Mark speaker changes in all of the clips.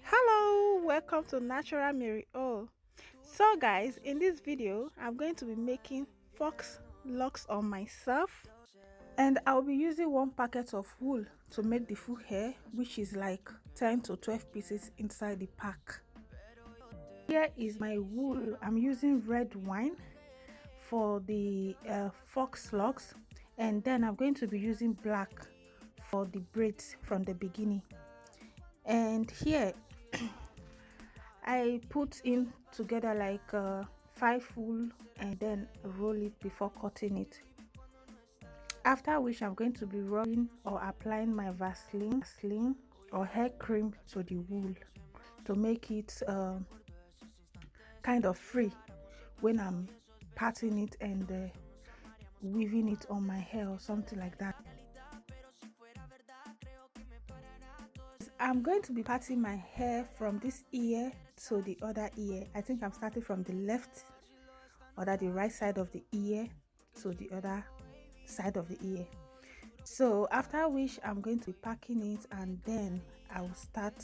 Speaker 1: Hello, welcome to Natural Mary O. So guys, in this video I'm going to be making fox locks on myself, and I'll be using one packet of wool to make the full hair, which is like 10 to 12 pieces inside the pack. Here is my wool. I'm using red wine for the fox locks, and then I'm going to be using black for the braids from the beginning. And here I put in together like 5 wool and then roll it before cutting it, after which I'm going to be rolling or applying my Vaseline or hair cream to the wool to make it kind of free when I'm parting it and weaving it on my hair or something like that. I'm going to be parting my hair from this ear to the other ear. I think I'm starting from the left or the right side of the ear to the other side of the ear. So after which I'm going to be packing it, and then I will start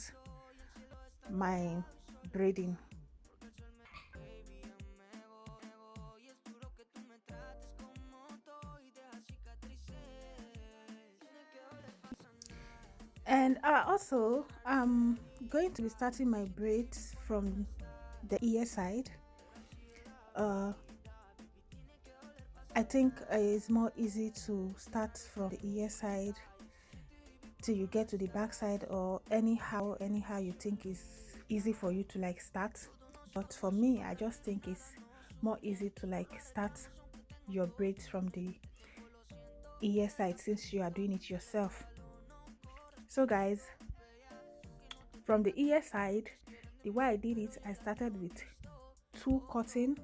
Speaker 1: my braiding. And also I'm going to be starting my braids from the ear side. I think it's more easy to start from the ear side till you get to the back side, or anyhow you think is easy for you to like start. But for me, I just think it's more easy to like start your braids from the ear side since you are doing it yourself. So guys, from the ear side, the way I did it, I started with 2 cutting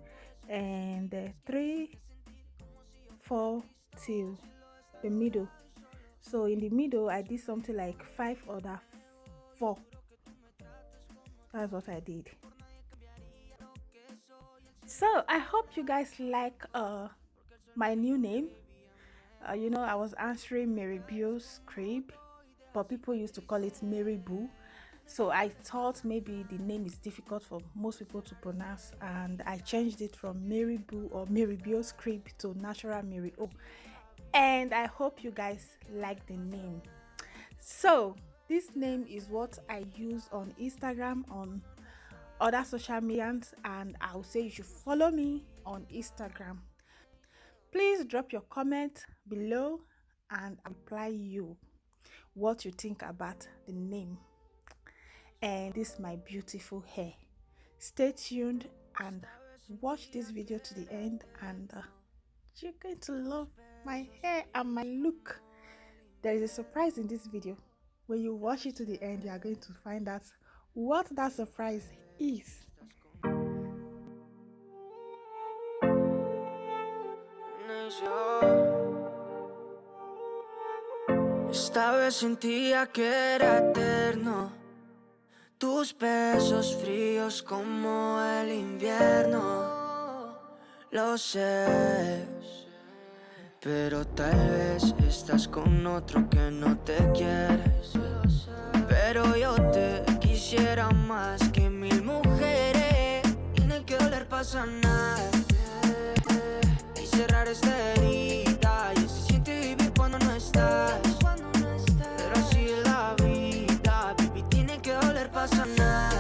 Speaker 1: and 3, 4 till the middle. So in the middle I did something like 5 other 4. That's what I did. So I hope you guys like my new name. You know, I was answering Mary Bio's crib, but people used to call it Mary Boo. So I thought maybe the name is difficult for most people to pronounce, and I changed it from Mary Boo or Mary Bio's crib to Natural Mary O. And I hope you guys like the name. So this name is what I use on Instagram, on other social medias, and I'll say you should follow me on Instagram. Please drop your comment below and I'll reply you what you think about the name and this my beautiful hair. Stay tuned and watch this video to the end, and you're going to love my hair and my look. There is a surprise in this video. When you watch it to the end, you are going to find out what that surprise is.
Speaker 2: Esta vez sentía que era eterno, tus besos fríos como el invierno. Lo sé, pero tal vez estás con otro que no te quieres. Pero yo te quisiera más que 1000 mujeres, y no hay que doler pa' sanar y cerrar esta herida. Y se siente vivir cuando no estás, pero así es la vida, baby, tiene que doler pa' sanar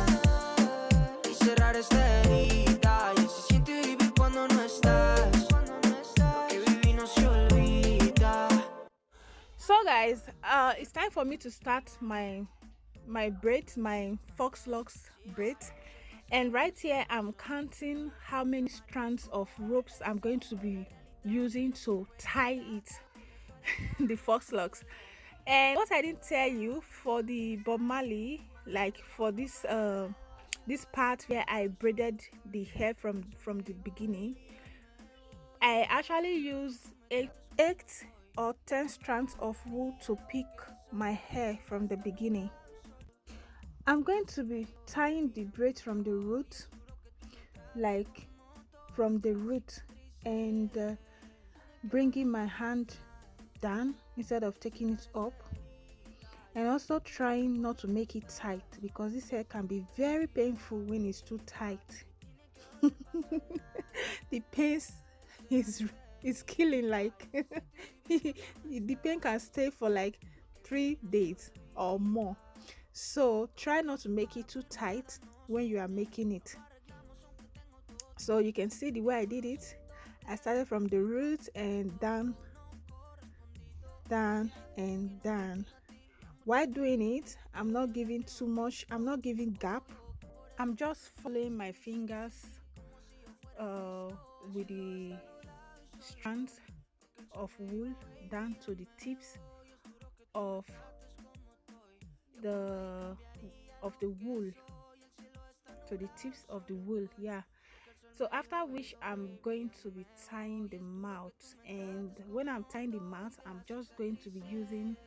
Speaker 2: y cerrar esta herida. Y se siente vivir cuando no estás, lo que viví no se olvida.
Speaker 1: So guys, it's time for me to start my braids, my fox locks braids. And right here I'm counting how many strands of ropes I'm going to be using to tie it the fox locks. And what I didn't tell you, for the Bob Marley, like for this this part where I braided the hair from the beginning, I actually use 8 or 10 strands of wool to pick my hair from the beginning. I'm going to be tying the braid from the root, like from the root, and bringing my hand down instead of taking it up. and also trying not to make it tight, because this hair can be very painful when it's too tight. The pains is is killing, like the pain can stay for like 3 days or more. So try not to make it too tight when you are making it. So you can see the way I did it. I started from the root and down, down and down. While doing it, I'm not giving too much, I'm not giving gap. I'm just following my fingers uh, with the strands of wool down to the tips of the wool, to the tips of the wool, yeah. So after which I'm going to be tying the mouth, and when I'm tying the mouth, I'm just going to be using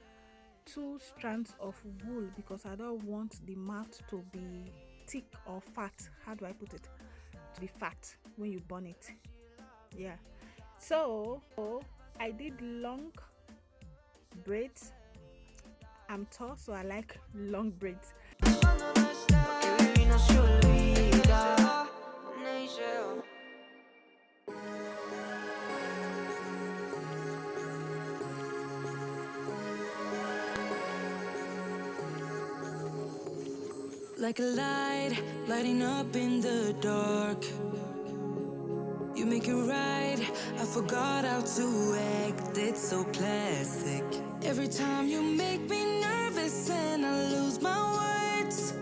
Speaker 1: 2 strands of wool, because I don't want the mouth to be thick or fat. How do I put it? To be fat when you burn it, yeah. So I did long braids. I'm tall, so I like long braids.
Speaker 2: Like a light, lighting up in the dark. You make it right, I forgot how to act. It's so classic. Every time you make me nervous and I lose my words.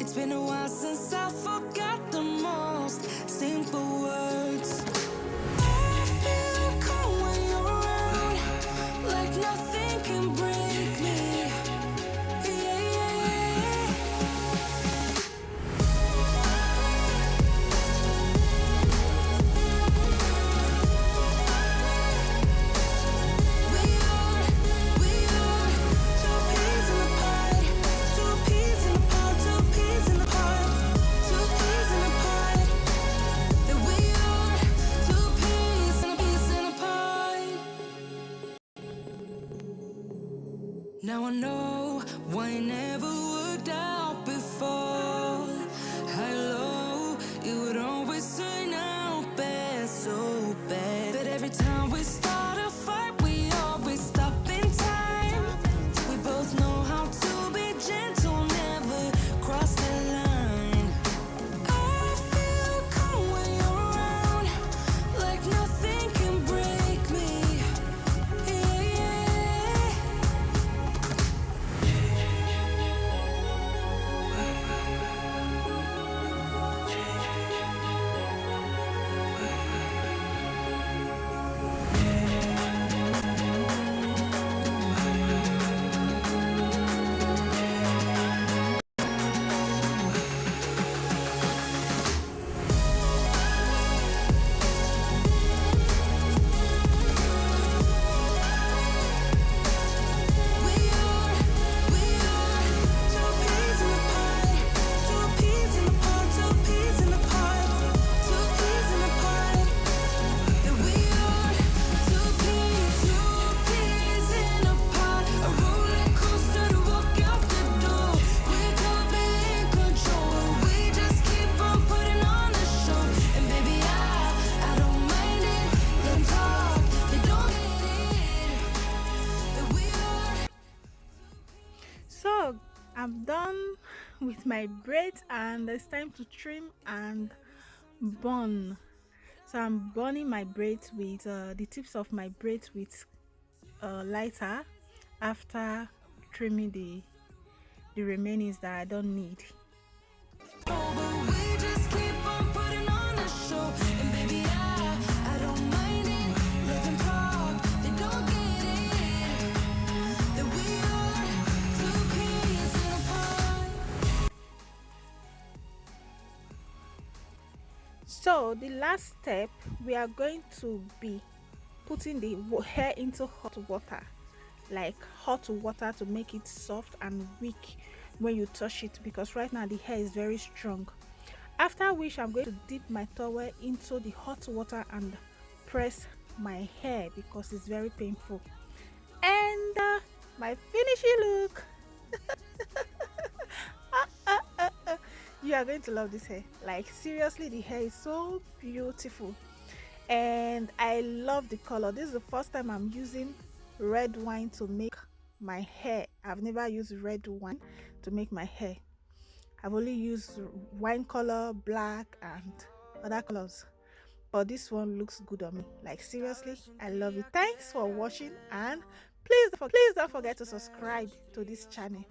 Speaker 2: It's been a while since I forgot the most simple words. I feel calm when you're around, like nothing can break me. Yeah, yeah, yeah. Now I know why it never worked out before. High low, it would always turn out bad, so bad. But every time we start a fight, we always stop in time. We both know how to be gentle, never cross the line. I feel calm when you're around, like nothing can break me. Yeah, yeah.
Speaker 1: So I'm done with my braids, and it's time to trim and bun. So I'm burning my braids with the tips of my braids with lighter, after trimming the remainings that I don't need. So the last step, we are going to be putting the hair into hot water, like hot water, to make it soft and weak when you touch it, because right now the hair is very strong. After which I'm going to dip my towel into the hot water and press my hair, because it's very painful. And my finishing look. You are going to love this hair. Like seriously, the hair is so beautiful. And I love the color. This is the first time I'm using red wine to make my hair. I've never used red wine to make my hair. I've only used wine color, black, and other colors. But this one looks good on me. Like seriously, I love it. Thanks for watching, and please don't forget to subscribe to this channel.